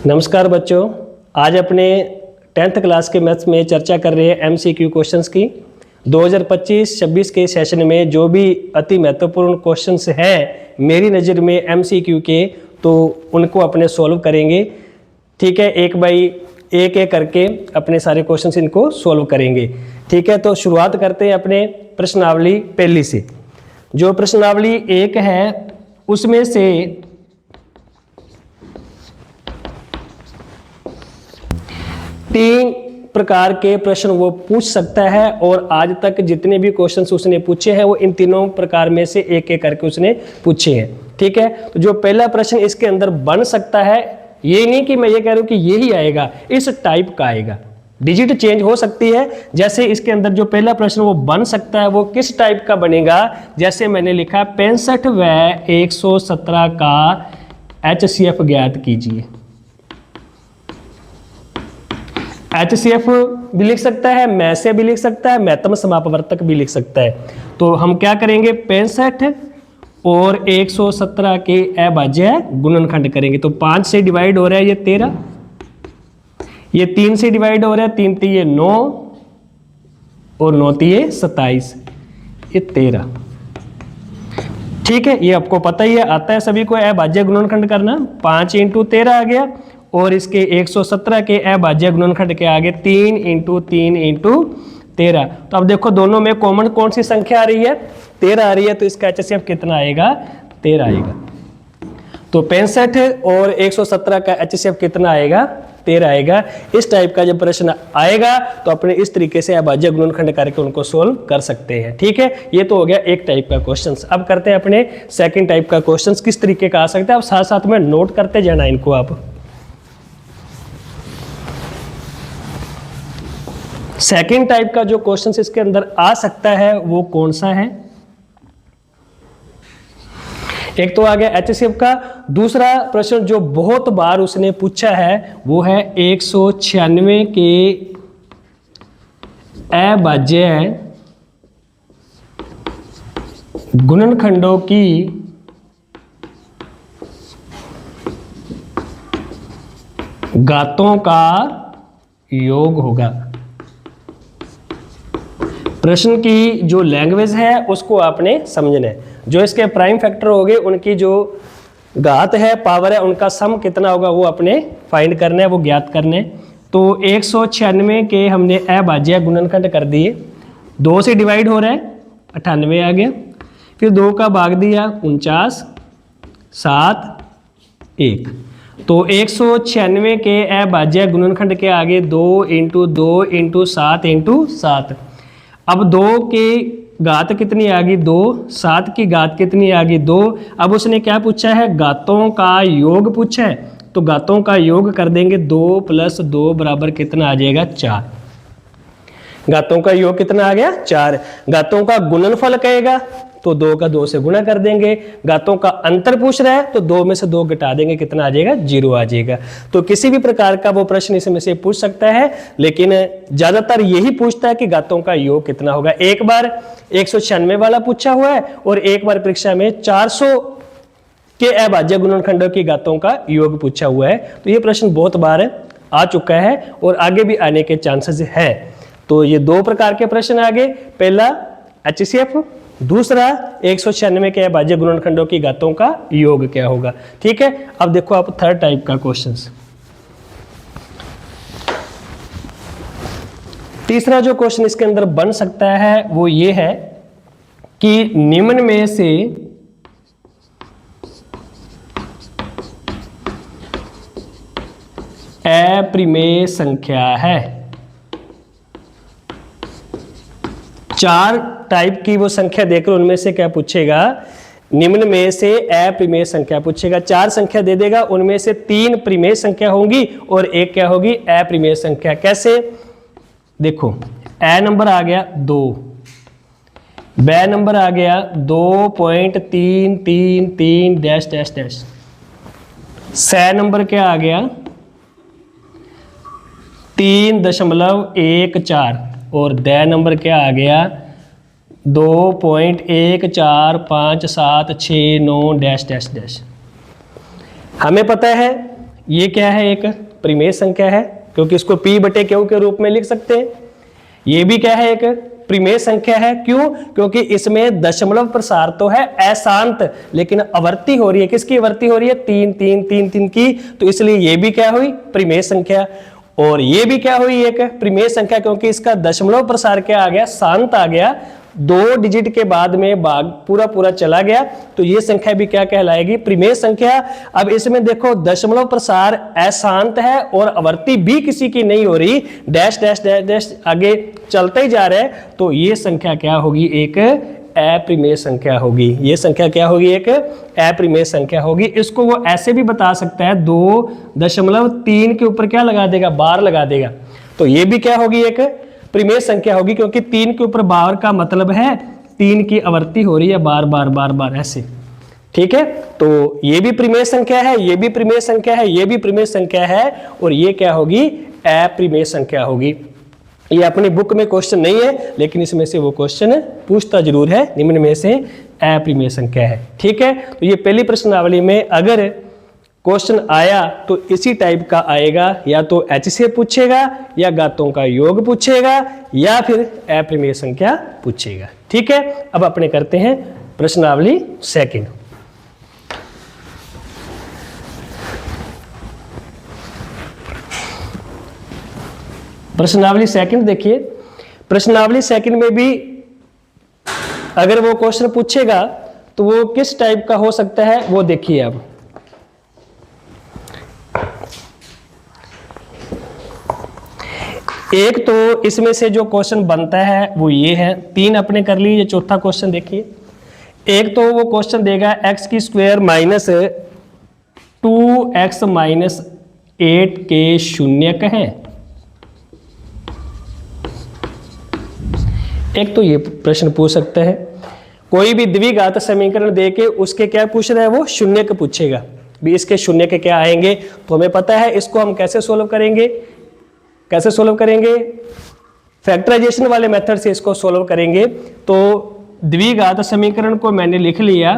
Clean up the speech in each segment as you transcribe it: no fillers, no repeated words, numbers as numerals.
नमस्कार बच्चों, आज अपने 10th क्लास के मैथ्स में चर्चा कर रहे हैं एमसीक्यू क्वेश्चंस की। 2025-26 के सेशन में जो भी अति महत्वपूर्ण क्वेश्चंस हैं मेरी नज़र में एमसीक्यू के, तो उनको अपने सॉल्व करेंगे। ठीक है, एक बाई एक करके अपने सारे क्वेश्चंस इनको सॉल्व करेंगे। ठीक है, तो शुरुआत करते हैं अपने प्रश्नावली पहली से। जो प्रश्नावली एक है उसमें से तीन प्रकार के प्रश्न वो पूछ सकता है और आज तक जितने भी क्वेश्चंस उसने पूछे हैं वो इन तीनों प्रकार में से एक एक करके उसने पूछे हैं। ठीक है, तो जो पहला प्रश्न इसके अंदर बन सकता है, ये नहीं कि मैं ये कह रहा हूं कि यही आएगा, इस टाइप का आएगा, डिजिट चेंज हो सकती है। जैसे इसके अंदर जो पहला प्रश्न वो बन सकता है वो किस टाइप का बनेगा, जैसे मैंने लिखा 65 व 117 का HCF ज्ञात कीजिए। HCF भी लिख सकता है, मैसे भी लिख सकता है, मैतम समापवर्तक भी लिख सकता है। तो हम क्या करेंगे, 65 और 117 के अभाज्य गुणनखंड करेंगे। तो 5 से डिवाइड हो रहा है ये 13, ये 3 से डिवाइड हो रहा है, 3 3 9 और 9 3 27, ये 13। ठीक है, ये आपको पता ही है, आता है सभी को अभाज्य गुणनखंड करना। 5 × 13 आ गया और इसके 117 के अभाज्य गुणनखंड के आगे 3 × 3 × 13। तो अब देखो दोनों में कॉमन कौन सी संख्या आ रही है, 13 आ रही है, तो इसका HCF कितना आएगा, 13 आएगा। तो 65 और 117 का HCF कितना आएगा, 13 आएगा। इस टाइप का जब प्रश्न आएगा तो अपने इस तरीके से अभाज्य गुणनखंड करके उनको सोल्व कर सकते हैं। ठीक है, ये तो हो गया एक टाइप का क्वेश्चंस। अब करते हैं अपने सेकंड टाइप का क्वेश्चंस, किस तरीके का आ सकता है। अब साथ साथ में नोट करते जाना इनको आप। सेकंड टाइप का जो क्वेश्चन इसके अंदर आ सकता है वो कौन सा है। एक तो आ गया HCF का। दूसरा प्रश्न जो बहुत बार उसने पूछा है वो है 196 के अभाज्य गुणनखंडों की घातों का योग होगा। प्रश्न की जो लैंग्वेज है उसको आपने समझना है। जो इसके प्राइम फैक्टर हो गए उनकी जो घात है, पावर है, उनका सम कितना होगा वो अपने फाइंड करना है, वो ज्ञात करने। तो 196 के हमने अभाज्य गुणनखंड कर दिए, 2 से डिवाइड हो रहा है 98 आ गया, फिर 2 का भाग दिया 49, 7 1। तो 196 के अभाज्य गुणनखंड के आगे 2 × 2 × 7 × 7। अब 2 की घात कितनी आ गई, 2, 7 की घात कितनी आ गई, 2। अब उसने क्या पूछा है, घातों का योग पूछा है, तो घातों का योग कर देंगे, 2 + 2 बराबर कितना आ जाएगा, 4। घातों का योग कितना आ गया, 4। घातों का गुणनफल कहेगा तो 2 का 2 से गुणा कर देंगे। घातों का अंतर पूछ रहा है तो 2 में से 2 घटा देंगे, कितना आ जाएगा, 0 आ जाएगा। तो किसी भी प्रकार का वो प्रश्न इसमें से पूछ सकता है, लेकिन ज्यादातर यही पूछता है कि घातों का योग कितना होगा। एक बार 196 वाला पूछा हुआ है और एक बार परीक्षा में 400 के अभाज्य गुणनखंडों की घातों का योग पूछा हुआ है। तो ये प्रश्न बहुत बार आ चुका है और आगे भी आने के चांसेस है। तो ये 2 प्रकार के प्रश्न आ गए, पहला HCF, दूसरा 196 के अभाज्य गुणनखंडों की घातों का योग क्या होगा। ठीक है, अब देखो आप थर्ड टाइप का क्वेश्चंस। तीसरा जो क्वेश्चन इसके अंदर बन सकता है वो ये है कि निम्न में से अप्रिमेय संख्या है। 4 टाइप की वो संख्या देकर उनमें से क्या पूछेगा, निम्न में से अप्रिमेय संख्या पूछेगा। 4 संख्या दे देगा, उनमें से 3 प्रिमेय संख्या होंगी और एक क्या होगी, अप्रिमेय संख्या। कैसे, देखो A नंबर आ गया 2, B नंबर आ गया 2.333 dash dash dash, C number क्या आ गया 3.14 और D नंबर क्या आ गया 2.145769 डैश डैश डैश। हमें पता है ये क्या है, एक परिमेय संख्या है क्योंकि इसको p बटे q के रूप में लिख सकते हैं। ये भी क्या है, एक परिमेय संख्या है। क्यों? क्योंकि इसमें दशमलव प्रसार तो है अशांत, लेकिन आवर्ती हो रही है। किसकी आवर्ती हो रही है? 3 3 3 3 की, तो इसलिए ये भी क्या हुई, परिमेय संख्या। और ये भी क्या हुई, एक परिमेय संख्या, क्योंकि इसका दशमलव प्रसार क्या आ गया, शांत आ गया। 2 डिजिट के बाद में भाग पूरा पूरा चला गया, तो ये संख्या भी क्या कहलाएगी, परिमेय संख्या। अब इसमें देखो दशमलव प्रसार अशांत है और आवर्ती भी किसी की नहीं हो रही, डैश डैश डैश डैश आगे चलते ही जा रहा है, तो ये संख्या क्या होगी, एक अप्रिमेय संख्या होगी। ये संख्या क्या होगी, एक अप्रिमेय संख्या होगी। इसको वो ऐसे भी बता सकता है, 2.3 के ऊपर क्या लगा देगा, बार लगा देगा, तो ये भी क्या होगी, एक परिमेय संख्या होगी, क्योंकि 3 के ऊपर बार का मतलब है 3 की आवर्ती हो रही है, बार बार बार बार ऐसे। ठीक है, तो ये भी परिमेय संख्या है, ये भी परिमेय संख्या है, ये भी परिमेय संख्या है, और ये क्या होगी, अप्रिमेय संख्या होगी। ये अपनी बुक में क्वेश्चन नहीं है, लेकिन इसमें से वो क्वेश्चन पूछता जरूर है, निम्न में से अप्रिमेय संख्या है। ठीक है, तो ये पहली प्रश्नावली में अगर क्वेश्चन आया तो इसी टाइप का आएगा, या तो एच से पूछेगा, या घातों का योग पूछेगा, या फिर अप्रिमेय संख्या पूछेगा। ठीक है, अब अपने करते हैं प्रश्नावली सेकंड। प्रश्नावली सेकंड देखिए, प्रश्नावली सेकंड में भी अगर वो क्वेश्चन पूछेगा तो वो किस टाइप का हो सकता है, वो देखिए। अब एक तो इसमें से जो क्वेश्चन बनता है वो ये है, 3 अपने कर ली, ये चौथा क्वेश्चन देखिए। एक तो वो क्वेश्चन देगा x की स्क्वायर माइनस 2x माइनस 8 के शून्यक है। एक तो ये प्रश्न पूछ सकता है। कोई भी द्विघात समीकरण देके उसके क्या पूछ रहा है, वो शून्यक पूछेगा, भी इसके शून्यक क्या आएंगे, तो हमें पता है इसको हम कैसे सोल्व करेंगे। कैसे सोल्व करेंगे, फैक्टराइजेशन वाले मेथड से इसको सोल्व करेंगे। तो द्विघात समीकरण को मैंने लिख लिया,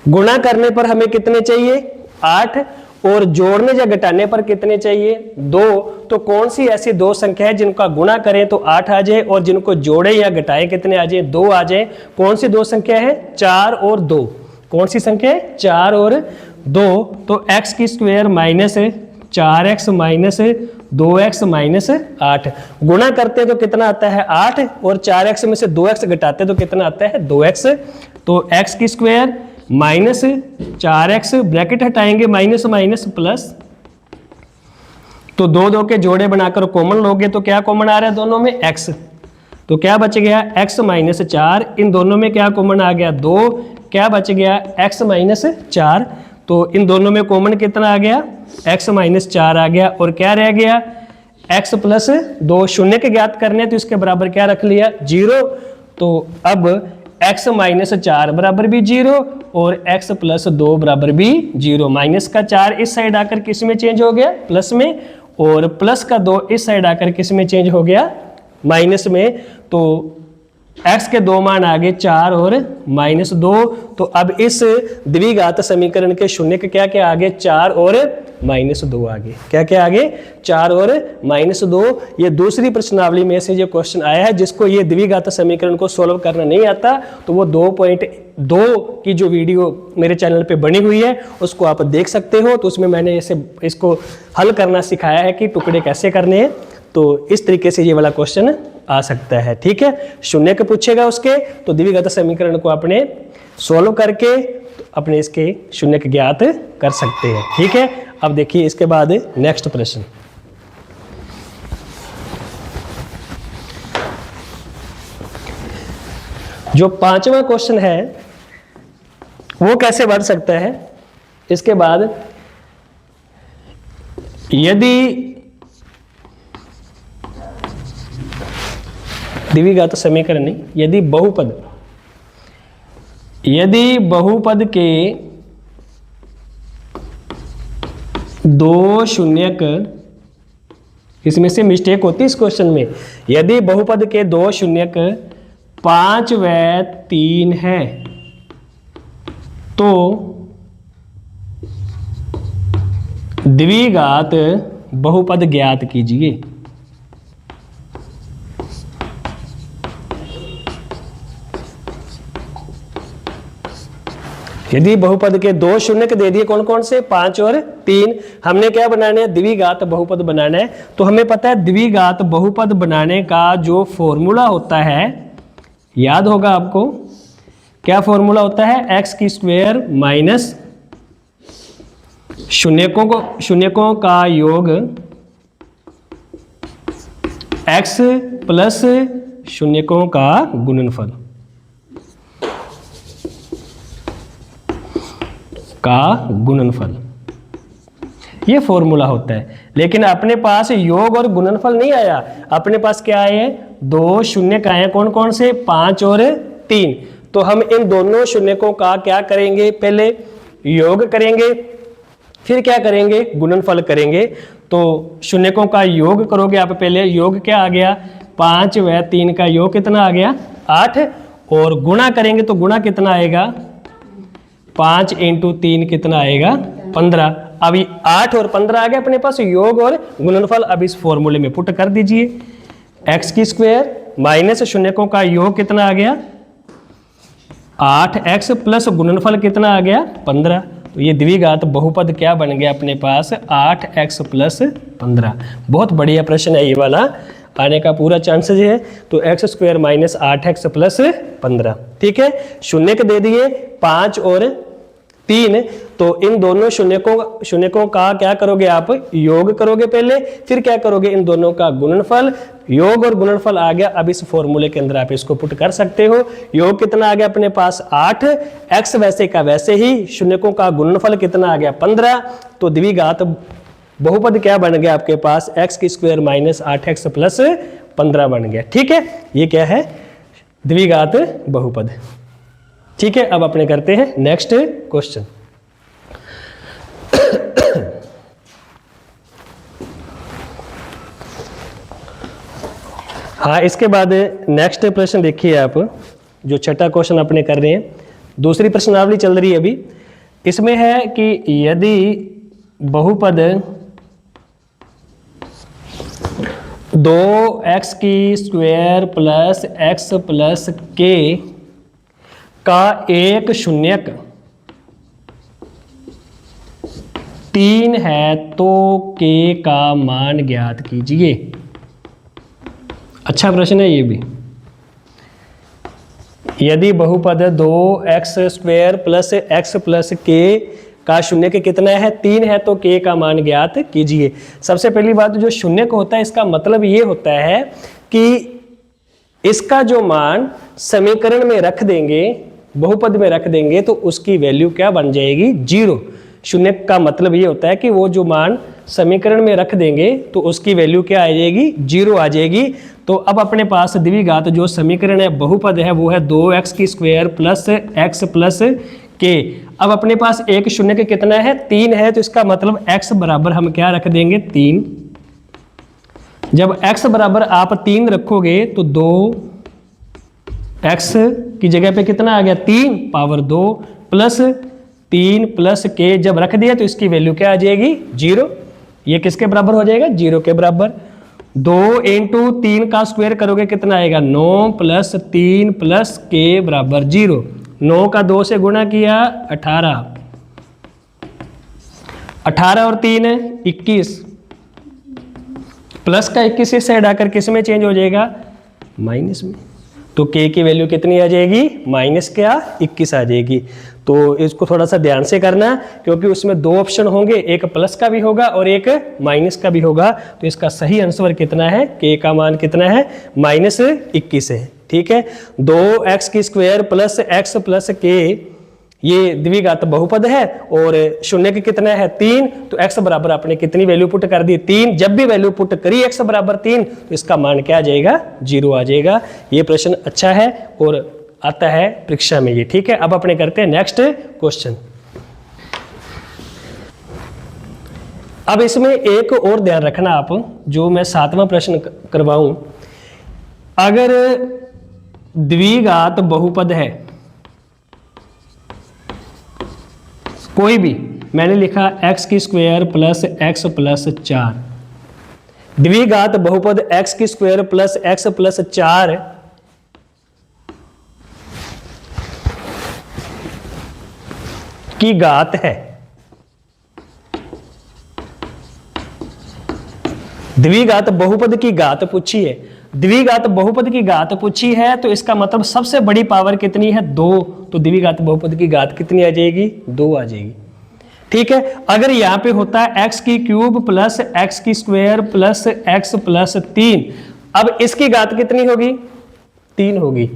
गुणा करने पर हमें कितने चाहिए, 8, और जोड़ने या घटाने पर कितने चाहिए, 2। तो कौन सी ऐसी 2 संख्या है जिनका गुणा करें तो 8 आ जाए, और जिनको जोड़े या घटाएं कितने आ जाए, 2 आ जाए। कौन सी 2 संख्या है, 4 और 2। कौन सी संख्या है, 4 और 2। तो x की square minus 4x minus 2x minus 8, गुणा करते तो कितना आता है 8, और 4x में से 2x घटाते तो कितना आता है 2x। तो x की स्क्वायर माइनस 4x, ब्रैकेट हटाएंगे, माइनस माइनस प्लस, तो 2 2 के जोड़े बनाकर कॉमन लोगे तो क्या कॉमन आ रहा है दोनों में, x। तो क्या बच गया, x माइनस 4, इन दोनों में क्या कॉमन आ गया, 2, क्या बच गया, x माइनस 4। तो इन दोनों में कॉमन कितना आ गया, x माइनस 4 आ गया, और क्या रह गया, x प्लस 2। शून्य के ज्ञात करने तो इसके बराबर क्या रख लिया, 0। तो अब x माइनस 4 बराबर भी 0, और x प्लस 2 बराबर भी 0। माइनस का 4 इस साइड आकर किस में चेंज हो गया, प्लस में, और प्लस का 2 इस साइड आकर किस में चेंज हो गया, माइनस में। तो x के 2 मान आ गए 4 और माइनस 2। तो अब इस द्विघात समीकरण के शून्य के क्या क्या आ गए, 4 और माइनस 2 आ गए। क्या क्या आ गए, 4 और माइनस 2। ये दूसरी प्रश्नावली में से जो क्वेश्चन आया है, जिसको ये द्विघात समीकरण को सोल्व करना नहीं आता, तो वो 2.2 की जो वीडियो मेरे चैनल पे बनी हुई है उसको आप देख सकते हो। तो उसमें मैंने इसको हल करना सिखाया है कि टुकड़े कैसे करने हैं। तो इस तरीके से ये वाला क्वेश्चन आ सकता है। ठीक है, शून्य के पूछेगा उसके, तो द्विघात समीकरण को अपने सोल्व करके अपने इसके शून्य के ज्ञात कर सकते हैं। ठीक है, अब देखिए इसके बाद नेक्स्ट प्रश्न। जो 5वां क्वेश्चन है वो कैसे बढ़ सकता है, इसके बाद यदि द्विघात समीकरण नहीं, यदि बहुपद के 2 शून्यक, इसमें से मिस्टेक होती है इस क्वेश्चन में, यदि बहुपद के 2 शून्यक 5 व 3 है तो द्विघात बहुपद ज्ञात कीजिए। यदि बहुपद के दो शून्य दे दिए, कौन कौन से, 5 और 3, हमने क्या बनाना है, द्विघात बहुपद बनाना है। तो हमें पता है द्विघात बहुपद बनाने का जो फॉर्मूला होता है, याद होगा आपको, क्या फॉर्मूला होता है, एक्स की स्क्वायर माइनस शून्यकों का योग एक्स प्लस शून्यकों का गुणनफल ये फॉर्मूला होता है। लेकिन अपने पास योग और गुणनफल नहीं आया, अपने पास क्या आए, दो शून्य का आए, कौन कौन से, 5 और 3। तो हम इन दोनों शून्यकों का क्या करेंगे, पहले योग करेंगे, फिर क्या करेंगे, गुणनफल करेंगे। तो शून्यकों का योग करोगे आप, पहले योग क्या आ गया, 5 व 3 का योग कितना आ गया, 8, और गुणा करेंगे तो गुणा कितना आएगा, 5 × 3 कितना आएगा, 15। अभी 8 और 15 आ गया अपने पास, योग और गुणनफल अब इस फॉर्मूले में पुट कर दीजिए। एक्स की स्क्वायर माइनस शून्यकों का योग कितना आ गया, 8x प्लस गुणनफल कितना आ गया, 15। तो ये द्विघात बहुपद क्या बन गया अपने पास, 8x प्लस 15। बहुत बढ़िया प्रश्न है ये वाला, आने का पूरा चांसेस है। तो x square minus 8x plus 15, ठीक है। शून्य के दे दिए 5 और 3, तो इन दोनों शून्यकों का क्या करोगे आप, योग करोगे पहले, फिर क्या करोगे, इन दोनों का गुणनफल। योग और गुणनफल आ गया, अब इस फॉर्मूले के अंदर आप इसको पुट कर सकते हो। योग कितना आ गया अपने पास 8, एक्स वैसे का वैसे ही, शून्यकों का गुणनफल कितना आ गया 15। तो द्विघात बहुपद क्या बन गया आपके पास, एक्स की स्क्वायर माइनस 8x प्लस 15 बन गया, ठीक है। ये क्या है, द्विघात बहुपद, ठीक है। अब अपने करते हैं नेक्स्ट क्वेश्चन। हाँ, इसके बाद नेक्स्ट प्रश्न देखिए आप, जो छठा क्वेश्चन अपने कर रहे हैं, दूसरी प्रश्नावली चल रही है अभी। इसमें है कि यदि बहुपद 2x की square plus x plus k का एक शून्यक 3 है तो k का मान ज्ञात कीजिए। अच्छा प्रश्न है ये भी। यदि बहुपद 2x square plus x plus k का शून्यक कितना है, 3 है, तो k का मान ज्ञात कीजिए। सबसे पहली बात, जो शून्यक होता है इसका मतलब ये होता है कि इसका जो मान समीकरण में रख देंगे, बहुपद में रख देंगे, तो उसकी वैल्यू क्या बन जाएगी, 0। शून्यक का मतलब ये होता है कि वो जो मान समीकरण में रख देंगे तो उसकी वैल्यू क्या आ जाएगी, 0 आ जाएगी। तो अब अपने पास द्विघात जो समीकरण है, बहुपद है, वो है 2x की square plus x plus k। अब अपने पास एक शून्यक कितना है, 3 है, तो इसका मतलब x बराबर हम क्या रख देंगे, 3। जब x बराबर आप 3 रखोगे तो 2x की जगह पे कितना आ गया, 3 पावर 2 प्लस 3 प्लस k जब रख दिया तो इसकी वैल्यू क्या आ जाएगी, 0। ये किसके बराबर हो जाएगा, 0 के बराबर। 2 × 3 का स्क्वायर करोगे कितना आएगा, 9 प्लस 3 प्लस k बराबर 0। 9 का 2 से गुणा किया 18, 18 और 3 21, प्लस का 21 से हटाकर किस में चेंज हो जाएगा, माइनस में। तो k की वैल्यू कितनी आ जाएगी, माइनस क्या, 21 आ जाएगी। तो इसको थोड़ा सा ध्यान से करना, क्योंकि उसमें 2 ऑप्शन होंगे, एक प्लस का भी होगा और एक माइनस का भी होगा। तो इसका सही आंसर कितना है, k का मान कितना है, -21 है, ठीक है। 2x की square plus x plus k, ये द्विघात बहुपद है, और शून्य कितना है, 3। तो x बराबर आपने कितनी वैल्यू पुट कर दी, 3। जब भी वैल्यू पुट करी x बराबर 3, तो इसका मान क्या आ जाएगा, 0 आ जाएगा। ये प्रश्न अच्छा है और आता है परीक्षा में ये, ठीक है। अब अपने करते हैं नेक्स्ट क्वेश्चन। अब इसमें एक और ध्यान रखना आप, जो मैं 7वां प्रश्न करवाऊं। अगर द्विघात बहुपद है कोई भी, मैंने लिखा एक्स की स्क्वायर प्लस एक्स प्लस 4, द्विघात बहुपद एक्स की स्क्वायर प्लस एक्स प्लस 4 की घात है। द्विघात बहुपद की घात पूछी है, द्विघात बहुपद की घात पूछी है, तो इसका मतलब सबसे बड़ी पावर कितनी है 2, तो द्विघात बहुपद की घात कितनी आ जाएगी 2 आ जाएगी। ठीक है, अगर यहां पे होता है एक्स की क्यूब प्लस एक्स की स्क्वायर प्लस एक्स प्लस 3, अब इसकी घात कितनी होगी 3 होगी।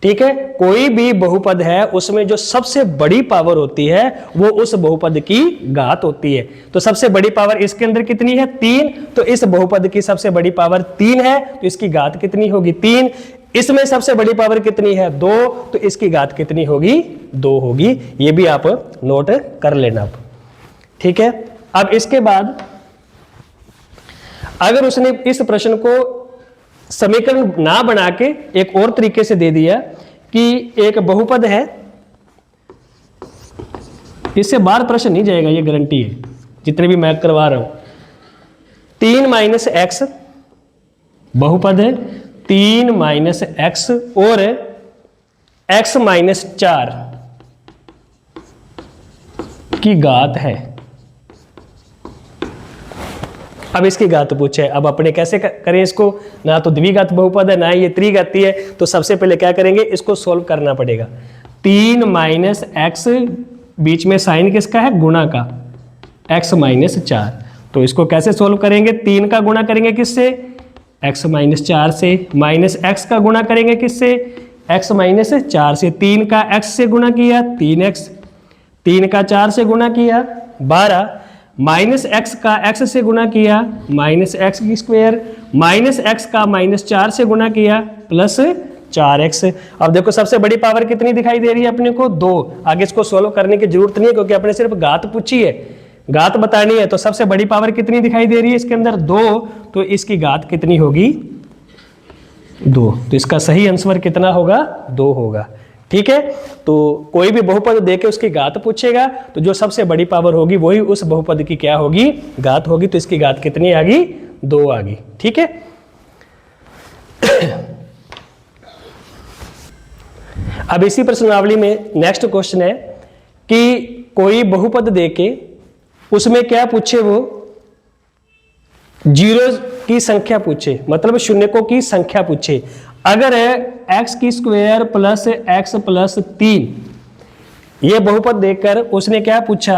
ठीक है, कोई भी बहुपद है उसमें जो सबसे बड़ी पावर होती है वो उस बहुपद की घात होती है। तो सबसे बड़ी पावर इसके अंदर कितनी है 3, तो इस बहुपद की सबसे बड़ी पावर 3 है, तो इसकी घात कितनी होगी 3। इसमें सबसे बड़ी पावर कितनी है 2, तो इसकी घात कितनी होगी 2 होगी। ये भी आप नोट कर लेना। ठीक है, अब इसके बाद अगर उसने इस प्रश्न को समीकरण ना बना के एक और तरीके से दे दिया कि एक बहुपद है, इससे बाहर प्रश्न नहीं जाएगा, ये गारंटी है जितने भी मैं करवा रहा हूं। 3 माइनस एक्स बहुपद है, 3 माइनस एक्स और एक्स माइनस 4 की घात है। अब इसकी घात पूछे, अब अपने कैसे करें इसको, ना तो द्विघात बहुपद है ना ये त्रिघाती है, तो सबसे पहले क्या करेंगे इसको सोल्व करना पड़ेगा। 3 माइनस एक्स, बीच में साइन किसका है गुणा का, एक्स माइनस 4, तो इसको कैसे सोल्व करेंगे 3 का गुणा करेंगे किससे एक्स माइनस 4 से, माइनस एक्स का गुणा करेंगे किससे एक्स माइनस 4 से, 3 का एक्स से गुणा किया 3x, 3 का 4 से गुणा किया 12, माइनस एक्स का एक्स से गुणा किया माइनस एक्स की स्क्वायर, माइनस एक्स का माइनस 4 से गुणा किया प्लस 4x। अब देखो सबसे बड़ी पावर कितनी दिखाई दे रही है अपने को 2, आगे इसको सोल्व करने की जरूरत नहीं है क्योंकि अपने सिर्फ घात पूछी है, घात बतानी है, तो सबसे बड़ी पावर कितनी दिखाई दे रही है इसके अंदर 2, तो इसकी घात कितनी होगी 2, तो इसका सही आंसर कितना होगा 2 होगा। ठीक है, तो कोई भी बहुपद देके उसकी घात पूछेगा तो जो सबसे बड़ी पावर होगी वही उस बहुपद की क्या होगी घात होगी, तो इसकी घात कितनी आ गई 2 आ गई। ठीक है, अब इसी प्रश्नावली में नेक्स्ट क्वेश्चन है कि कोई बहुपद देके उसमें क्या पूछे, वो जीरो की संख्या पूछे, मतलब शून्यकों की संख्या पूछे। अगर एक्स की स्क्वायर प्लस एक्स प्लस 3 ये बहुपद देकर उसने क्या पूछा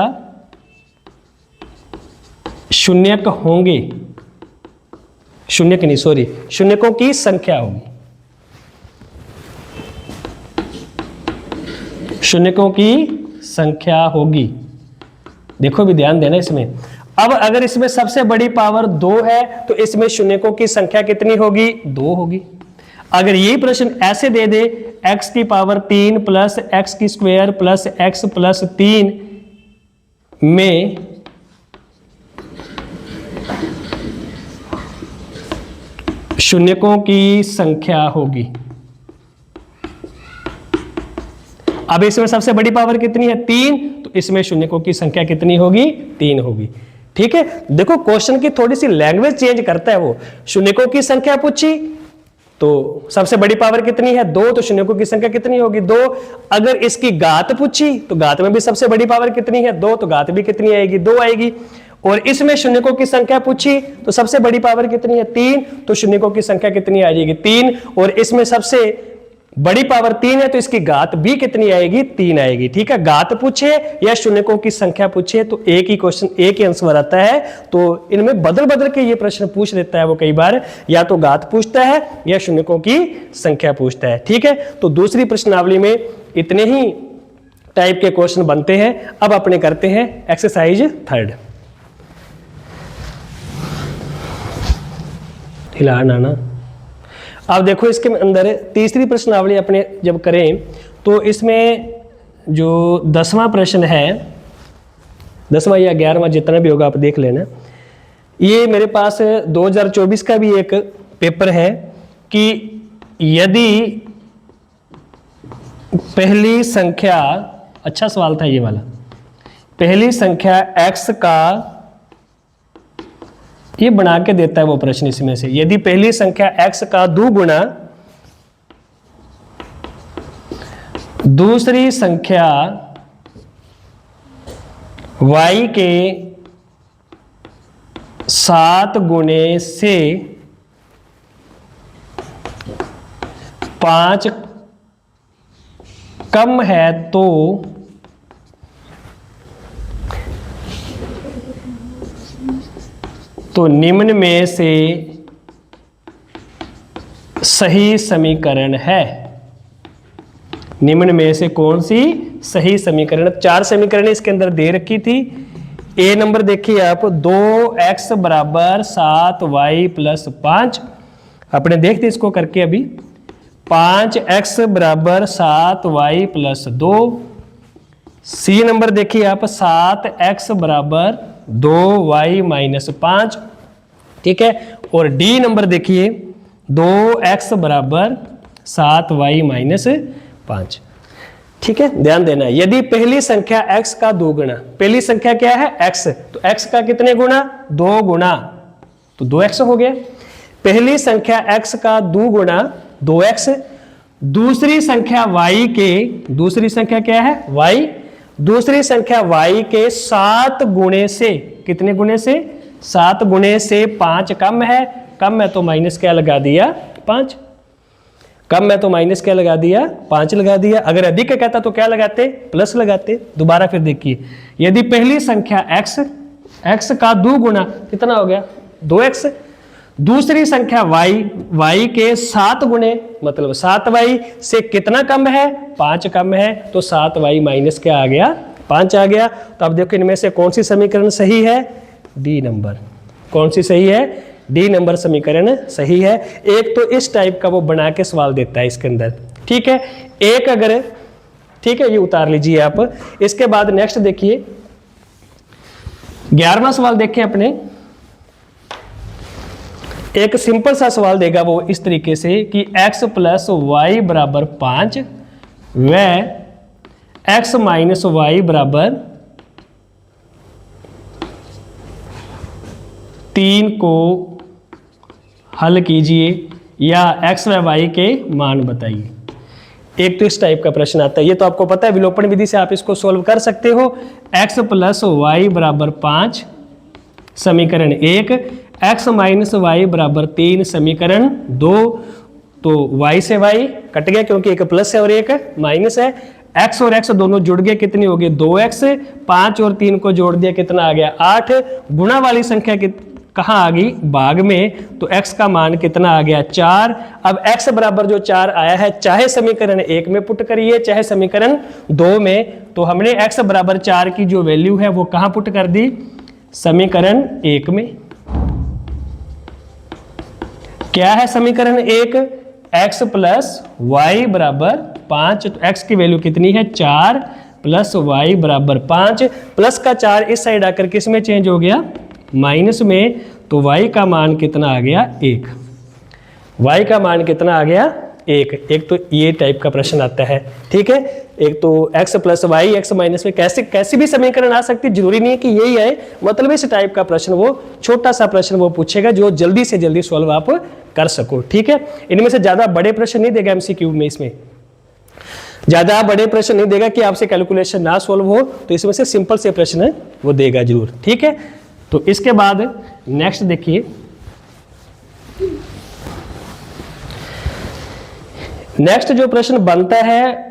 शून्यक होंगे, शून्यक नहीं सॉरी शून्यकों की संख्या होगी, शून्यकों की संख्या होगी। देखो भी ध्यान देना इसमें। अब अगर इसमें सबसे बड़ी पावर 2 है तो इसमें शून्यकों की संख्या कितनी होगी 2 होगी। अगर यही प्रश्न ऐसे दे दे x की पावर 3 प्लस एक्स की स्क्वायर प्लस एक्स प्लस 3 में शून्यकों की संख्या होगी, अब इसमें सबसे बड़ी पावर कितनी है 3, तो इसमें शून्यकों की संख्या कितनी होगी 3 होगी। ठीक है, देखो क्वेश्चन की थोड़ी सी लैंग्वेज चेंज करता है, वो शून्यकों की संख्या पूछी तो सबसे बड़ी पावर कितनी है 2, तो शून्यकों की संख्या कितनी होगी 2। अगर इसकी घात पूछी तो घात में भी सबसे बड़ी पावर कितनी है 2, तो घात भी कितनी आएगी 2 आएगी। और इसमें शून्यकों की संख्या पूछी तो सबसे बड़ी पावर कितनी है 3, तो शून्यकों की संख्या कितनी आ जाएगी 3। और इसमें सबसे बड़ी पावर 3 है तो इसकी घात भी कितनी आएगी 3 आएगी। ठीक है, घात पूछे या शून्यकों की संख्या पूछे तो एक ही क्वेश्चन एक ही आंसर आता है। तो इनमें बदल बदल के ये प्रश्न पूछ लेता है वो, कई बार या तो घात पूछता है या शून्यकों की संख्या पूछता है। ठीक है, तो दूसरी प्रश्नावली में इतने ही टाइप के क्वेश्चन बनते हैं। अब अपने करते हैं एक्सरसाइज 3। हिलाना। अब देखो इसके अंदर तीसरी प्रश्नावली अपने जब करें तो इसमें जो 10वां प्रश्न है, 10वां या 11वां जितना भी होगा आप देख लेना। ये मेरे पास 2024 का भी एक पेपर है कि यदि पहली संख्या, अच्छा सवाल था ये वाला, पहली संख्या x का, ये बना के देता है वो प्रश्न इसमें से, यदि पहली संख्या x का दुगुना दूसरी संख्या y के 7 गुणे से 5 कम है तो निम्न में से सही समीकरण है। निम्न में से कौन सी सही समीकरण? 4 समीकरण इसके अंदर दे रखी थी। ए नंबर देखिए आप, 2x बराबर 7y प्लस 5, आपने देख दी इसको करके अभी। 5x बराबर 7y प्लस 2। सी नंबर देखिए आप, 7x बराबर 2y माइनस 5, ठीक है। और डी नंबर देखिए 2x बराबर 7y माइनस 5, ठीक है। ध्यान देना, यदि पहली संख्या x का दोगुना, पहली संख्या क्या है x, तो x का कितने गुना? 2 गुना, तो 2x हो गया। पहली संख्या x का दोगुना 2x, दूसरी संख्या y के, दूसरी संख्या क्या है y, दूसरी संख्या y के 7 गुणे से, कितने गुणे से? 7 गुणे से 5 कम है, कम है तो माइनस क्या लगा दिया? 5। कम है तो माइनस क्या लगा दिया? 5 लगा दिया। अगर अधिक का कहता तो क्या लगाते? प्लस लगाते। दोबारा फिर देखिए, यदि पहली संख्या x का दोगुना कितना हो गया? 2x, दूसरी संख्या y के 7 गुणे मतलब 7y से कितना कम है? 5 कम है, तो 7y माइनस क्या आ गया? 5 आ गया। तो अब देखो इनमें से कौन सी समीकरण सही है? D number. कौन सी सही है? डी नंबर समीकरण सही है। एक तो इस टाइप का वो बना के सवाल देता है इसके अंदर, ठीक है। एक अगर, ठीक है, ये उतार लीजिए आप। इसके बाद नेक्स्ट देखिए 11वां सवाल देखें अपने। एक सिंपल सा सवाल देगा वो इस तरीके से कि x प्लस वाई बराबर 5 व x माइनस वाई बराबर 3 को हल कीजिए या x व y के मान बताइए। एक तो इस टाइप का प्रश्न आता है, ये तो आपको पता है, विलोपन विधि से आप इसको सोल्व कर सकते हो। x प्लस वाई बराबर 5 समीकरण 1, x माइनस वाई बराबर 3 समीकरण 2। तो y से y कट गया क्योंकि एक प्लस है और एक माइनस है। x और x दोनों जुड़ गए, कितनी हो गई? 2x। 5 और 3 को जोड़ दिया, कितना आ गया? 8। गुणा वाली संख्या कहाँ आ गई? भाग में, तो x का मान कितना आ गया? 4। अब x बराबर जो 4 आया है, चाहे समीकरण 1 में पुट करिए चाहे समीकरण 2 में, तो हमने x बराबर 4 की जो वैल्यू है वो कहाँ पुट कर दी? समीकरण 1 में। क्या है समीकरण 1? x प्लस वाई बराबर 5, तो x की वैल्यू कितनी है? 4 प्लस वाई बराबर 5, प्लस का 4 इस साइड आकर किस में चेंज हो गया? माइनस में, तो y का मान कितना आ गया? 1। y का मान कितना आ गया? 1। एक तो ये टाइप का प्रश्न आता है, ठीक है। एक तो x plus Y, x minus में कैसे भी समीकरण आ सकती, जरूरी नहीं है कि यही आए, मतलब इस टाइप का प्रश्न, वो छोटा सा प्रश्न वो पूछेगा जो जल्दी से जल्दी सॉल्व आप कर सको, ठीक है। इनमें से ज्यादा बड़े प्रश्न नहीं देगा एमसीक्यू में, इसमें ज्यादा बड़े प्रश्न नहीं देगा कि आपसे कैलकुलेशन ना सॉल्व हो, तो इसमें से सिंपल से प्रश्न वो देगा जरूर, ठीक है। तो इसके बाद नेक्स्ट देखिए, नेक्स्ट जो प्रश्न बनता है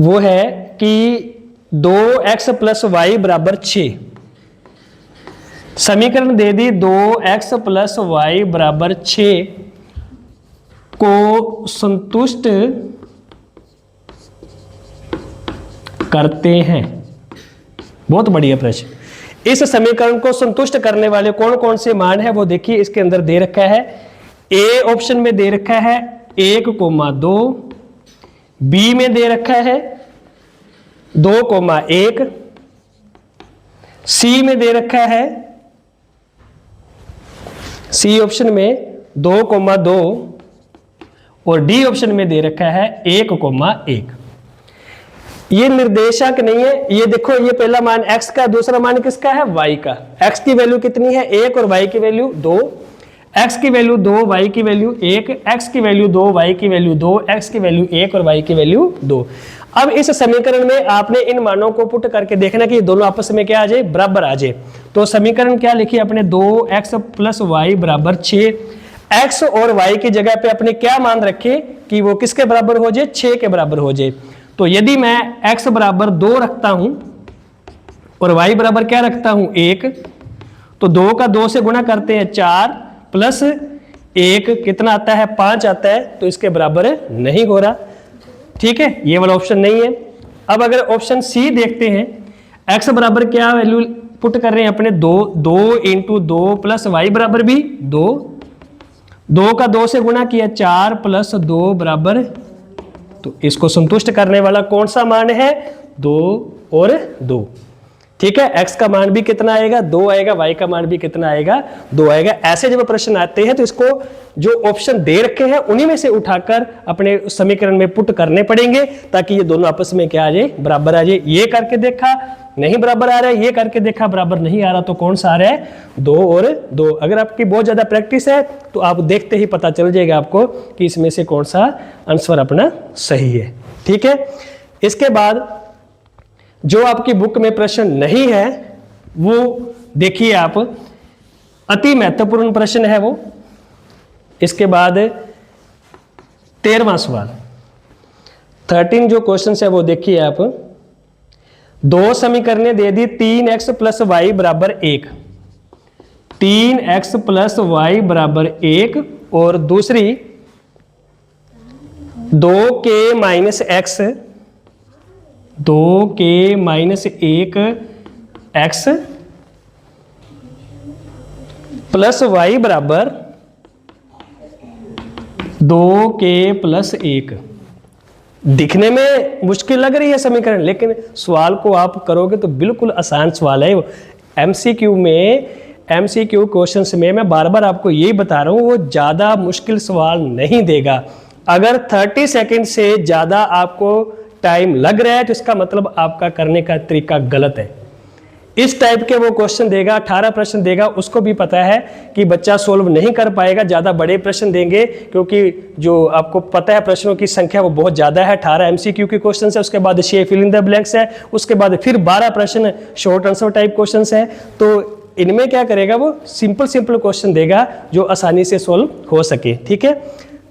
वो है कि 2x प्लस वाई बराबर 6। समीकरण दे दी 2x प्लस वाई बराबर 6 को संतुष्ट करते हैं। बहुत बढ़िया प्रश्न। इस समीकरण को संतुष्ट करने वाले कौन कौन से मान है वो देखिए इसके अंदर दे रखा है। ए ऑप्शन में दे रखा है 1,2, बी में दे रखा है 2,1, सी में दे रखा है, सी ऑप्शन में 2,2 और डी ऑप्शन में दे रखा है 1,1। ये निर्देशांक नहीं है, ये देखो ये पहला मान x का, दूसरा मान किसका है, y का। x की वैल्यू कितनी है 1 और y की वैल्यू 2, x की वैल्यू 2, y की वैल्यू 1, x की वैल्यू 2, y की वैल्यू 2, x की वैल्यू 1 और y की वैल्यू 2। अब इस समीकरण में आपने इन मानों को पुट करके देखना कि ये दोनों आपस में क्या आ जाए, बराबर आ जाए। तो समीकरण क्या लिखिए अपने, 2x + y बराबर 6। x और y की जगह पे अपने क्या मान रखे कि वो किसके बराबर हो जाए, 6 के बराबर हो जाए। तो यदि मैं x बराबर 2 रखता हूं और y बराबर क्या रखता हूं, 1, तो 2 का 2 से गुणा करते हैं 4 प्लस 1 कितना आता है, 5 आता है, तो इसके बराबर नहीं हो रहा। ठीक है, ये वाला ऑप्शन नहीं है। अब अगर ऑप्शन सी देखते हैं, x बराबर क्या वैल्यू पुट कर रहे हैं अपने, 2 × 2 प्लस y बराबर भी 2, 2 का 2 से गुणा किया 4 प्लस 2 बराबर, तो इसको संतुष्ट करने वाला कौन सा मान है, 2 और 2। ठीक है, x का मान भी कितना आएगा, 2 आएगा, y का मान भी कितना आएगा, 2 आएगा। ऐसे जब प्रश्न आते हैं तो इसको जो ऑप्शन दे रखे हैं उन्हीं में से उठाकर अपने समीकरण में पुट करने पड़ेंगे ताकि ये दोनों आपस में क्या आ जाए, बराबर आ जाए। ये करके देखा नहीं बराबर आ रहा है, ये करके देखा बराबर नहीं आ रहा, तो कौन सा आ रहा है, 2 और 2। अगर आपकी बहुत ज्यादा प्रैक्टिस है तो आप देखते ही पता चल जाएगा आपको कि इसमें से कौन सा आंसर अपना सही है। ठीक है, इसके बाद जो आपकी बुक में प्रश्न नहीं है वो देखिए आप, अति महत्वपूर्ण प्रश्न है वो। इसके बाद 13वां सवाल, 13 जो क्वेश्चन है वो देखिए आप। 2 समीकरणें दे दी, 3x + y बराबर 1, 3x + y बराबर 1, और दूसरी 2k - x, 2k - 1x plus y बराबर 2k + 1। दिखने में मुश्किल लग रही है समीकरण, लेकिन सवाल को आप करोगे तो बिल्कुल आसान सवाल है। एमसीक्यू में, एमसीक्यू क्वेश्चंस में मैं बार बार आपको यही बता रहा हूँ, वो ज़्यादा मुश्किल सवाल नहीं देगा। अगर 30 सेकंड से ज़्यादा आपको टाइम लग रहा है तो इसका मतलब आपका करने का तरीका गलत है। इस टाइप के वो क्वेश्चन देगा, 18 प्रश्न देगा, उसको भी पता है कि बच्चा सोल्व नहीं कर पाएगा। ज़्यादा बड़े प्रश्न देंगे क्योंकि जो आपको पता है प्रश्नों की संख्या वो बहुत ज़्यादा है। 18 एमसीक्यू के क्वेश्चन है, उसके बाद 6 फिल इन द ब्लैंक्स है, उसके बाद फिर 12 प्रश्न शॉर्ट आंसर टाइप क्वेश्चन है। तो इनमें क्या करेगा, वो सिंपल क्वेश्चन देगा जो आसानी से सोल्व हो सके। ठीक है,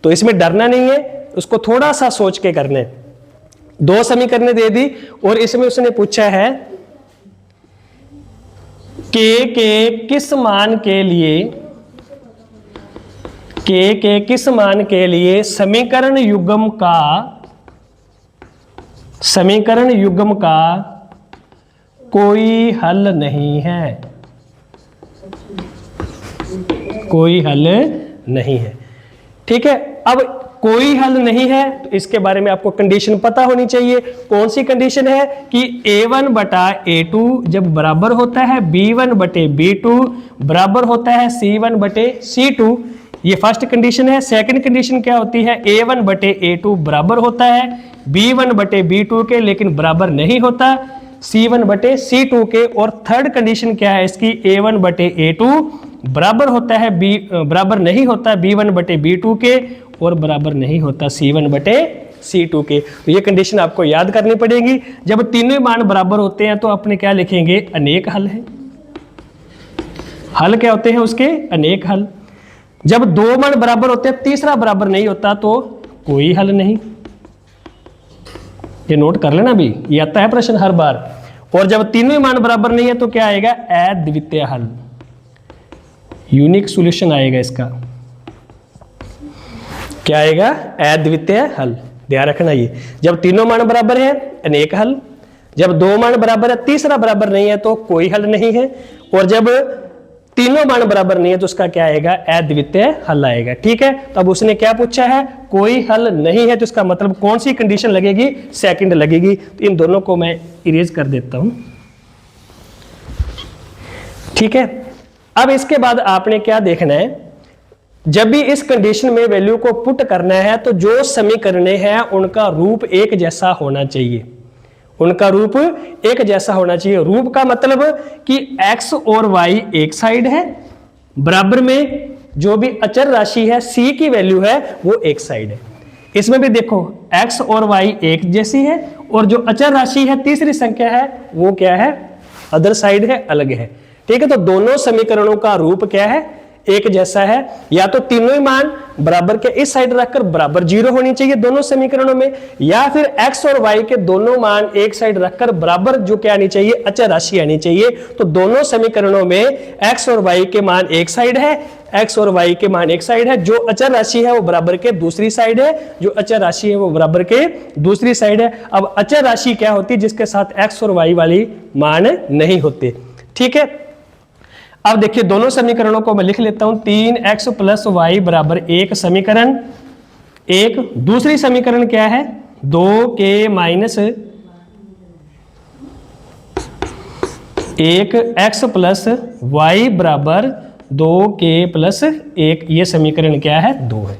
तो इसमें डरना नहीं है, उसको थोड़ा सा सोच के करने। 2 समीकरणें दे दी और इसमें उसने पूछा है के किस मान के लिए, के किस मान के लिए समीकरण युग्म का कोई हल नहीं है, कोई हल नहीं है। ठीक है, अब कोई हल नहीं है तो इसके बारे में आपको कंडीशन पता होनी चाहिए। कौन सी कंडीशन है कि a1/a2 जब बराबर होता है b1/b2 बराबर होता है c1/c2, ये फर्स्ट कंडीशन है। सेकंड कंडीशन क्या होती है, a1/a2 बराबर होता है b1/b2 के, लेकिन बराबर नहीं होता c1/c2 के। और थर्ड कंडीशन क्या है इसकी, a1/a2 बराबर होता है बराबर नहीं होता b1/b2 के और बराबर नहीं होता c1/c2 के। तो ये कंडीशन आपको याद करनी पड़ेगी। जब तीनों मान बराबर होते हैं तो अपने क्या लिखेंगे, अनेक हल है। हल क्या होते हैं उसके, अनेक हल। जब 2 मान बराबर होते हैं, तीसरा बराबर नहीं होता तो कोई हल नहीं। ये नोट कर लेना भी, ये आता है प्रश्न हर बार। और जब तीनों मान बराबर नहीं है तो क्या आएगा, अद्वितीय हल, यूनिक सॉल्यूशन आएगा इसका। क्या आएगा, अद्वितीय हल। ध्यान रखना ये, जब तीनों मान बराबर है अनेक हल, जब 2 मान बराबर है तीसरा बराबर नहीं है तो कोई हल नहीं है, और जब तीनों मान बराबर नहीं है तो उसका क्या आएगा, अद्वितीय हल आएगा। ठीक है, तो अब उसने क्या पूछा है, कोई हल नहीं है, तो इसका मतलब कौन सी कंडीशन लगेगी, सेकंड लगेगी। तो इन दोनों को मैं इरेज कर देता हूं। ठीक है, अब इसके बाद आपने क्या देखना है, जब भी इस कंडीशन में वैल्यू को पुट करना है तो जो समीकरणें हैं उनका रूप एक जैसा होना चाहिए। उनका रूप एक जैसा होना चाहिए। रूप का मतलब कि x और y एक साइड है, बराबर में जो भी अचर राशि है c की वैल्यू है वो एक साइड है। इसमें भी देखो x और y एक जैसी है और जो अचर राशि है तीसरी संख्या है वो क्या है, अदर साइड है, अलग है। ठीक है, तो दोनों समीकरणों का रूप क्या है, एक जैसा है। या तो तीनों ही मान बराबर के इस साइड रखकर बराबर 0 होनी चाहिए दोनों समीकरणों में, या फिर x और y के दोनों मान एक साइड रखकर बराबर जो क्या आनी चाहिए, अचर राशि आनी चाहिए। तो दोनों समीकरणों में x और y के मान एक साइड है, x और y के मान एक साइड है, जो अचर राशि है वो बराबर के दूसरी साइड है, जो अचर राशि है वो बराबर के दूसरी साइड है। अब अचर राशि क्या होती है, जिसके साथ x और y वाली मान नहीं होते। ठीक है, अब देखिए दोनों समीकरणों को मैं लिख लेता हूं। 3x + y बराबर 1 समीकरण एक, दूसरी समीकरण क्या है, 2k - 1x + y बराबर 2k + 1, ये समीकरण क्या है, 2 है।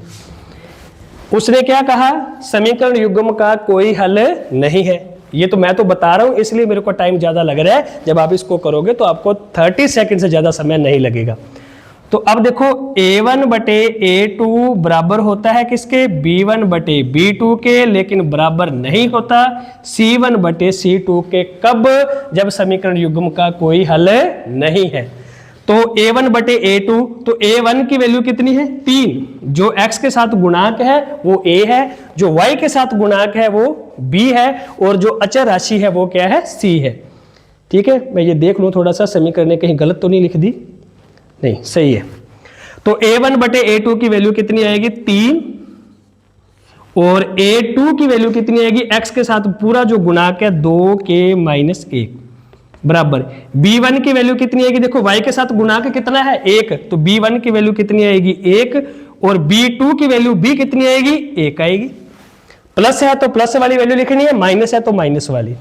उसने क्या कहा, समीकरण युग्म का कोई हल नहीं है। ये तो मैं तो बता रहा हूं इसलिए मेरे को टाइम ज्यादा लग रहा है, जब आप इसको करोगे तो आपको 30 सेकंड से ज्यादा समय नहीं लगेगा। तो अब देखो a1/a2 बराबर होता है किसके, b1/b2 के, लेकिन बराबर नहीं होता c1/c2 के। कब, जब समीकरण युग्म का कोई हल नहीं है। तो a1/a2, तो a1 की वैल्यू कितनी है, 3, जो x के साथ गुणांक है वो a है, जो y के साथ गुणांक है वो b है, और जो अचर राशि है वो क्या है, c है। ठीक है, मैं ये देख लूं थोड़ा सा समीकरण ने कहीं गलत तो नहीं लिख दी, नहीं सही है। तो a1/a2 की वैल्यू कितनी आएगी, 3, और a2 की वैल्यू कितनी आएगी, x के साथ पूरा जो गुणांक है 2k - 1 बराबर b1 की वैल्यू कितनी आएगी, देखो y के साथ गुणांक कितना है, 1, तो b1 की वैल्यू कितनी आएगी, 1, और b2 की वैल्यू b कितनी आएगी, 1 आएगी। प्लस है तो प्लस वाली वैल्यू लिखनी है, माइनस है तो माइनस वाली।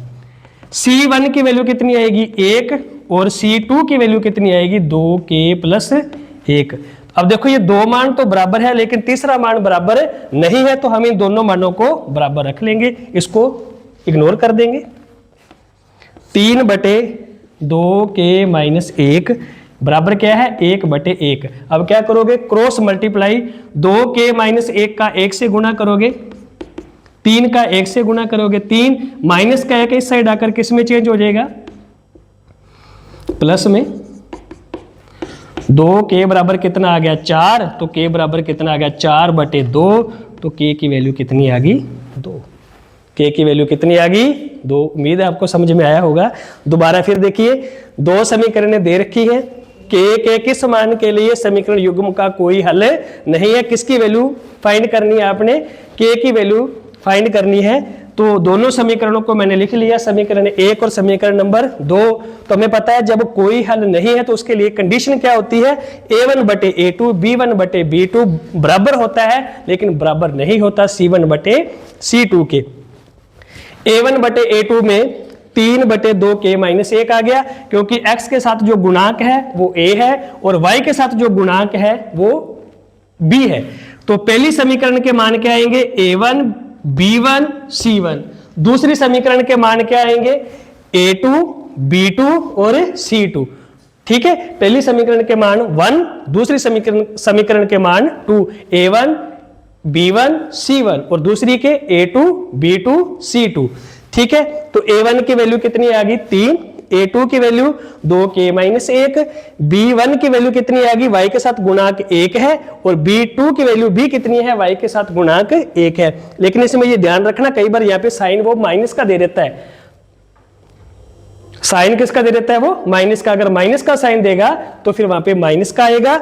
c1 की वैल्यू कितनी आएगी, 1, और c2 की वैल्यू कितनी आएगी, 2k + 1। अब देखो ये दो मान तो बराबर है, लेकिन तीसरा मान बराबर नहीं है, तो हम इन दोनों मानों को बराबर रख लेंगे, इसको इग्नोर कर देंगे। 3/2k - 1 बराबर क्या है, 1/1। अब क्या करोगे, क्रॉस मल्टीप्लाई, 2k - 1 का 1 से गुणा करोगे, 3 का 1 से गुणा करोगे, 3 माइनस का 1 इस साइड आकर किस में चेंज हो जाएगा, प्लस में। 2k बराबर कितना आ गया, 4, तो k बराबर कितना आ गया, 4/2, तो k की वैल्यू कितनी आ गई, 2। k की वैल्यू कितनी आ गई, 2। उम्मीद है आपको समझ में आया होगा। दोबारा फिर देखिए, दो समीकरणें दे रखी हैं, k के किस मान के लिए समीकरण युग्म का कोई हल नहीं है, किसकी वैल्यू फाइंड करनी है आपने, k की वैल्यू फाइंड करनी है। तो दोनों समीकरणों को मैंने लिख लिया, समीकरण 1 और समीकरण नंबर 2। तो हमें पता है जब कोई हल नहीं है तो उसके लिए कंडीशन क्या होती है, a1/a2 b1/b2 बराबर होता है, लेकिन बराबर नहीं होता c1/c2 के। a1/a2 में 3/2k - 1 आ गया, क्योंकि x के साथ जो गुणांक है वो a है, और y के साथ जो गुणांक है वो b है। तो पहली समीकरण के मान क्या आएंगे, a1 b1 c1। दूसरी समीकरण के मान क्या आएंगे, a2 b2 और c2। ठीक है, पहली समीकरण के मान 1, दूसरी समीकरण के मान 2, a1 b1 c1, और दूसरी के a2 b2 c2। ठीक है, तो a1 की वैल्यू कितनी आ गई, 3, a2 की वैल्यू 2k - 1, b1 की वैल्यू कितनी आ गई, y के साथ गुणांक 1 है, और b2 की वैल्यू b कितनी है, y के साथ गुणांक 1 है। लेकिन इसमें ये ध्यान रखना, कई बार यहाँ पे साइन वो माइनस का दे देता है, साइन किसका दे देता है, वो माइनस का। अगर माइनस का साइन देगा तो फिर वहां पे माइनस का आएगा,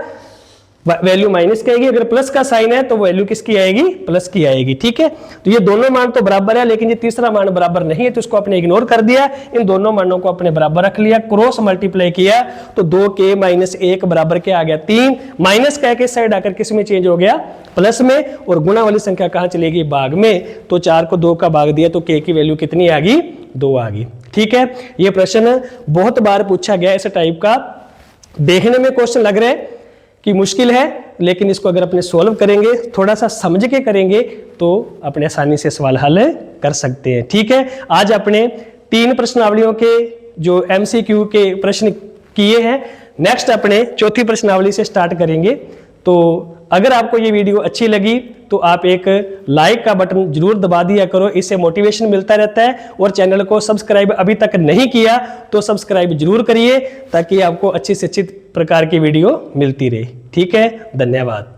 वैल्यू माइनस की आएगी। अगर प्लस का साइन है तो वैल्यू किसकी आएगी, प्लस की आएगी। ठीक है, तो ये दोनों मान तो बराबर है, लेकिन ये तीसरा मान बराबर नहीं है, तो इसको आपने इग्नोर कर दिया। इन दोनों मानों को अपने बराबर रख लिया, क्रॉस मल्टीप्लाई किया, तो 2k - 1 बराबर क्या आ गया, 3, माइनस का 1 इस साइड आकर किस में चेंज हो गया, प्लस में, और गुणा वाली संख्या कहां चलेगी, भाग में। तो 4 को 2 का भाग दिया तो k की वैल्यू कितनी आ गई, 2 आ गई। ठीक है, ये प्रश्न बहुत बार पूछा गया इस टाइप का, देखने में क्वेश्चन लग रहा है कि मुश्किल है, लेकिन इसको अगर अपने सॉल्व करेंगे, थोड़ा सा समझ के करेंगे, तो अपने आसानी से सवाल हल कर सकते हैं। ठीक है, आज अपने 3 प्रश्नावलियों के जो MCQ के प्रश्न किए हैं। नेक्स्ट अपने चौथी प्रश्नावली से स्टार्ट करेंगे। तो अगर आपको ये वीडियो अच्छी लगी तो आप एक लाइक का बटन जरूर दबा दिया करो, इससे मोटिवेशन मिलता रहता है। और चैनल को सब्सक्राइब अभी तक नहीं किया तो सब्सक्राइब जरूर करिए, ताकि आपको अच्छी से अच्छी प्रकार की वीडियो मिलती रहे। ठीक है, धन्यवाद।